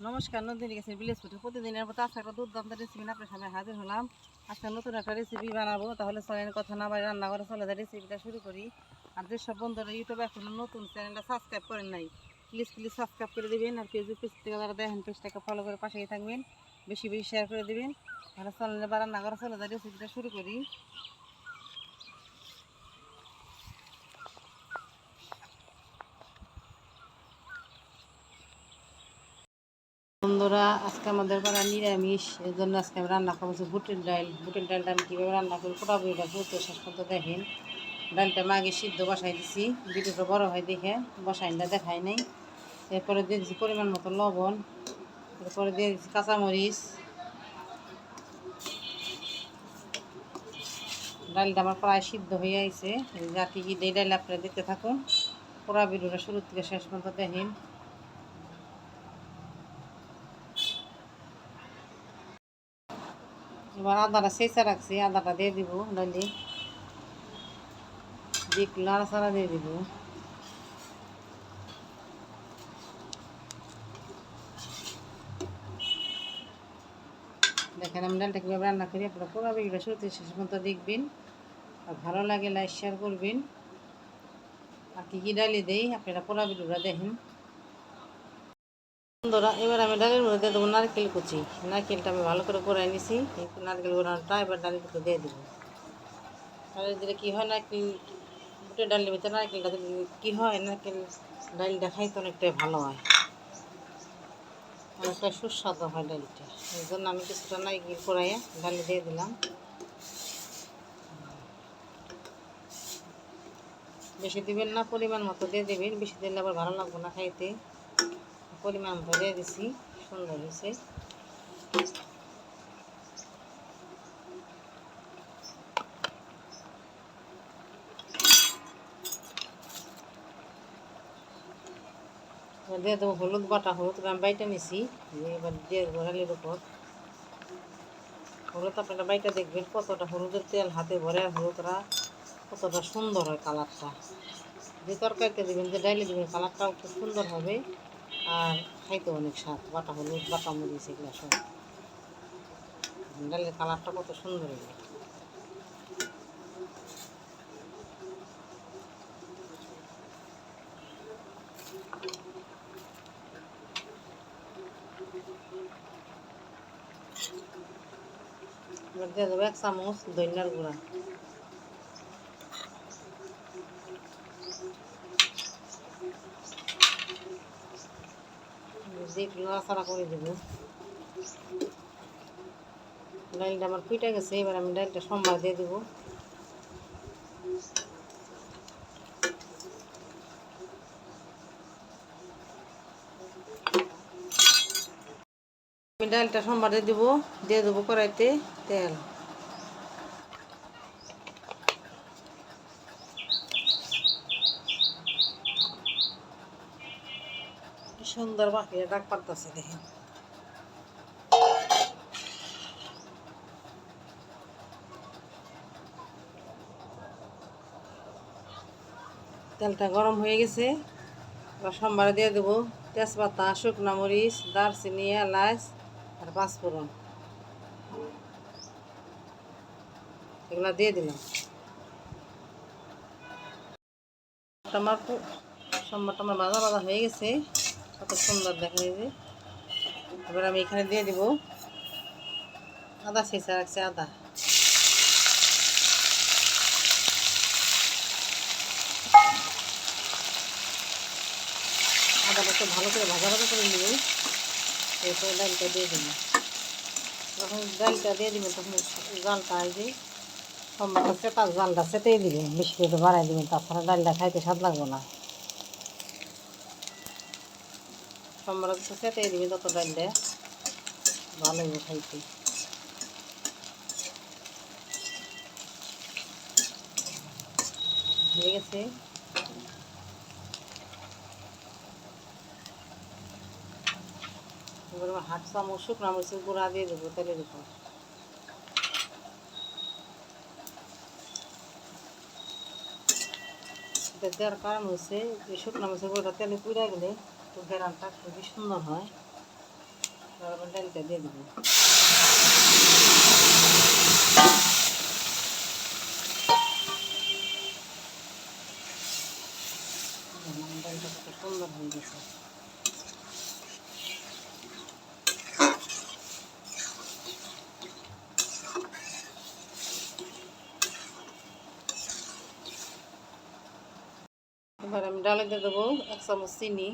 নমস্কার, নন্দিনী গেছে ভিলেজ ফুটে প্রতিদিনের মতো আজকে একটা দুর্দান্ত রেসিপি আপনার সামনে হাজির হলাম। আজকে নতুন একটা রেসিপি বানাবো, তাহলে চ্যানেলের কথা না বাড়ি রান্না করে চলে যায় রেসিপিটা শুরু করি। আর যেসব বন্ধুরা ইউটিউবে এখনো নতুন চ্যানেলটা সাবস্ক্রাইব করেন নাই, প্লিজ সাবস্ক্রাইব করে দেবেন। আর ফেসবুক পেজ থেকে যারা দেখেন পেজটাকে ফলো করে পাশেই থাকবেন, বেশি বেশি শেয়ার করে দেবেন। তাহলে চ্যানেলে বা রান্না করে চলে যায় রেসিপিটা শুরু করি। বন্ধুরা, আজকে আমাদের পাড়া নিরামিষ, এর জন্য আজকে আমি রান্না করছি বুটের ডাল। বুটের ডালটা আমি কীভাবে রান্না করি পুরোপুরি এটা পুরো শেষ পর্যন্ত দেখেন। ডালটা আমি আগে সিদ্ধ বসাই দিছি, ভিডিওটা বড় হয় দেখে বসাইনটা দেখাই নাই। এরপরে দিয়ে দিচ্ছি পরিমাণ মতো লবণ, এরপরে দিয়ে দিচ্ছি কাঁচামরিচ। ডালটা আমার প্রায় সিদ্ধ হয়ে আইছে। যা কী কী দিয়ে ডাল আপনারা দিতে থাকুন, পুরো ভিডিওটা শুরু থেকে শেষ পর্যন্ত দেখেন। এবার আদাটা চেঁচা রাখছি, আদাটা দিয়ে দিব ডালি, দিয়ে একটু নাড়াচাড়া দিয়ে দিব। দেখেন আমি ডালটা কীভাবে রান্না করি, আপনারা পুরো ভিডিওটা শুরু থেকে শেষ পর্যন্ত দেখবেন। আর ভালো লাগে লাইক শেয়ার করবেন। আর কী কী ডালি দেই আপনারা পুরো ভিডিওটা দেখেন। বন্ধুরা, এবার আমি ডালের মধ্যে দিয়ে দেবো নারকেল কুচি। নারকেলটা আমি ভালো করে কোড়াই নিছি, নারকেল কোড়ানোটা এবার ডালের ভিতরে দিয়ে দেবো। ডালের দিলে কী হয়, নারকেল বুটের ডালের ভিতরে নারকেলটা দিলে কী হয়, নারকেল ডালটা খাইতে অনেকটাই ভালো হয়, অনেকটাই সুস্বাদু হয় ডালটা। এই জন্য আমি কিছুটা নারকেল কোড়াইয়ে ডালে দিয়ে দিলাম। বেশি দিবেন না, পরিমাণ মতো দিয়ে দেবেন, বেশি দিলে আবার ভালো লাগবে না খাইতে। পরিমাণ মতো দিয়ে দিছি, সুন্দর হয়েছে। দিয়ে দেবো হলুদ বাটা, হলুদ আমি বাইটা নিছি, এবার দিয়ে দেবো ডালের উপর। হলুদ আপনারা বাইটা দেখবেন কতটা হলুদের তেল হাতে ভরে, আর হলুদটা কতটা সুন্দর হয় কালারটা। যে তরকারিতে দেবেন, যে ডাইলে দেবেন, কালারটাও খুব সুন্দর হবে আর খাইতে অনেক স্বাদ। বাটা হলুদ, বাটা মরিচ এগুলো সব, ডালের কালারটা কত সুন্দর হবে। এবার দিয়ে দেবো 1 চামচ ধনিয়ার গুঁড়া, দিয়ে একটু নাড়াচাড়া করে দেবো। ডালটা আমার ফুটে গেছে, এবার আমি ডালটা সোমবার দিয়ে দেবো। আমি ডালটা সোমবার দিয়ে দেবো কড়াইতে তেল। কি সুন্দর বাকিরা ডাক পারতেছে দেখেন। তেলটা গরম হয়ে গেছে, এবার সোমবারে দিয়ে দেবো তেজপাতা, শুকনো মরিচ, দারচিনি, এলাচ আর পাঁচফোড়ন, এগুলো দিয়ে দিলাম। আমার সোমবারটা আমার ভাজা ভাজা হয়ে গেছে, কত সুন্দর দেখা যায়। এবার আমি এখানে দিয়ে দিব আদা ছেঁচা রাখছি, আদা। আদাটা একটু ভালো করে ভাজা ভাজা করে নিব, এরপরে ডালটা দিয়ে দিব। যখন ডালটা দিয়ে দিবেন তখন জালটা এই যে সোমবারটা চেতা, জালটা চেতেই দিবেন, বেশি করে বাড়াই দিবেন, তাছাড়া ডালটা খাইতে স্বাদ লাগবে না। সোমবার তো চেতেই দিবেন, তত ডালটা ভালো হবে খাইতে। হয়ে গেছে, এবার 1/2 চামচ শুকনো মরিচের গুঁড়া দিয়ে দেবো তেলের উপর। এটা দেওয়ার কারণ হচ্ছে যে শুকনো মরিচের গুঁড়োটা তেলে পুড়ে গেলে তো ঘেরানটা খুবই সুন্দর হয়। তারপর ডালটা দিয়ে দেবো। ডালটা কত সুন্দর হয়ে গেছে। এবার আমি ডালে দিয়ে দেবো 1 চামচ চিনি,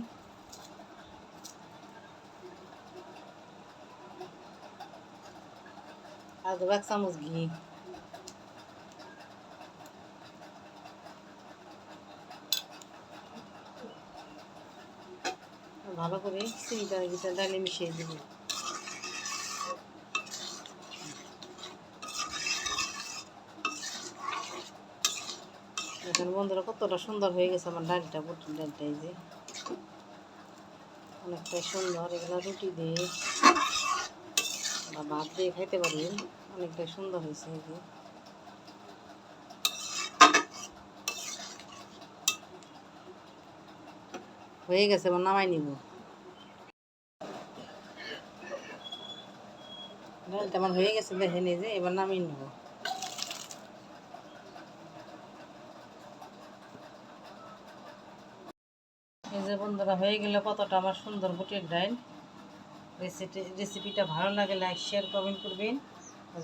আর দেবো 1 চামচ ঘি। ভালো করে চিনিটার ভিতরে ডালে মিশিয়ে দেবো। এখন বন্ধুরা কতটা সুন্দর হয়ে গেছে আমার ডালটা, বুটের ডালটা। এই যে অনেকটাই সুন্দর। এগুলো রুটি দিয়ে বা ভাত দিয়ে খাইতে পারবেন, অনেকটাই সুন্দর হয়েছে। এই যে হয়ে গেছে, এবার নামাই নিব। ডালটা আমার হয়ে গেছে, দেখে নিয়ে যে এবার নামিয়ে নিব। এই যে বন্ধুরা হয়ে গেল কতটা আমার সুন্দর বুটের ডাল। রেসিপিটা ভালো লাগে লাইক শেয়ার কমেন্ট করবেন।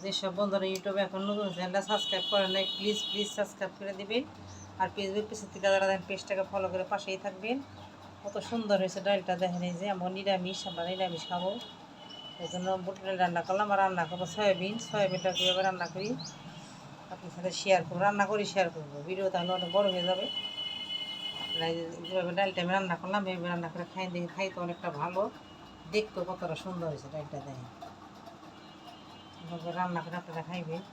যেসব বন্ধুরা ইউটিউবে এখন নতুন চ্যানেলটা সাবস্ক্রাইব করেন নাই, প্লিজ সাবস্ক্রাইব করে দেবেন। আর ফেসবুক পেজ থেকে যারা দেন পেজটাকে ফলো করে পাশেই থাকবেন। কত সুন্দর হয়েছে ডালটা, দেখেন। এই যে আমরা নিরামিষ খাবো, এই জন্য বুটের ডাল রান্না করলাম। আর রান্না করবো সয়াবিনটা কীভাবে রান্না করি আপনার সাথে শেয়ার করবো, রান্না করি শেয়ার করবো। ভিডিও তাহলে অনেক বড় হয়ে যাবে। যেভাবে ডালটা আমি রান্না করলাম এইভাবে রান্না করে খাইতে অনেকটা ভালো, দেখতেও কতটা সুন্দর হয়েছে ডালটা। দেখেন এভাবে রান্না করে আপনারা খাইবেন।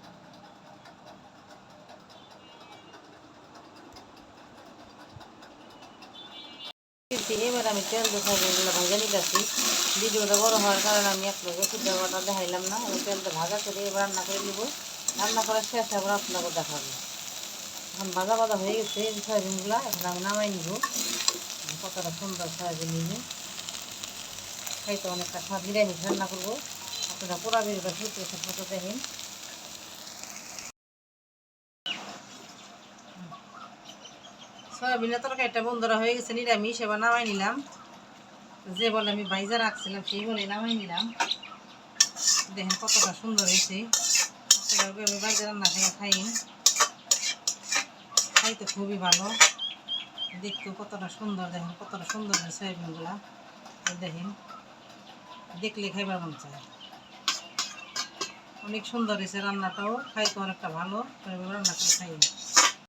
এবার আমি তেল দেখাবো, এগুলো ভাজা নিতেছি। ভিডিওটা বড় হওয়ার কারণে আমি আপনাকে ফুটাটা দেখাইলাম না। আমি তেলটা ভাজা করে এবার রান্না করে নিব। রান্না করার শেষে আবার আপনাকে দেখাবো। এখন ভাজা হয়ে গেছে সয়াবিনগুলো, এখন আমি নামাই নিব। কতটা সুন্দর সয়াবিন নিয়ে খাইতে অনেকটা স্বাদ। নিরামিষ রান্না করবো, আপনারা পুরা ভিডিওটা ফটো দেখেন। সয়াবিনের তরকারিটা বন্ধুরা হয়ে গেছে নিরামিষ, এবার নামাই নিলাম। যে বলে আমি ভাইজা রাখছিলাম সেই বলে নামাই নিলাম। দেখেন কতটা সুন্দর হয়েছে। আমি ভাইজা রান্না করে খাইতে খুবই ভালো, দেখতেও কতটা সুন্দর। দেখেন কতটা সুন্দর হয়েছে সয়াবিনগুলা। দেখেন দেখলে খাইবার মন চায়। অনেক সুন্দর হয়েছে রান্নাটাও, খাইতে অনেকটা ভালো। রান্না করে খাই।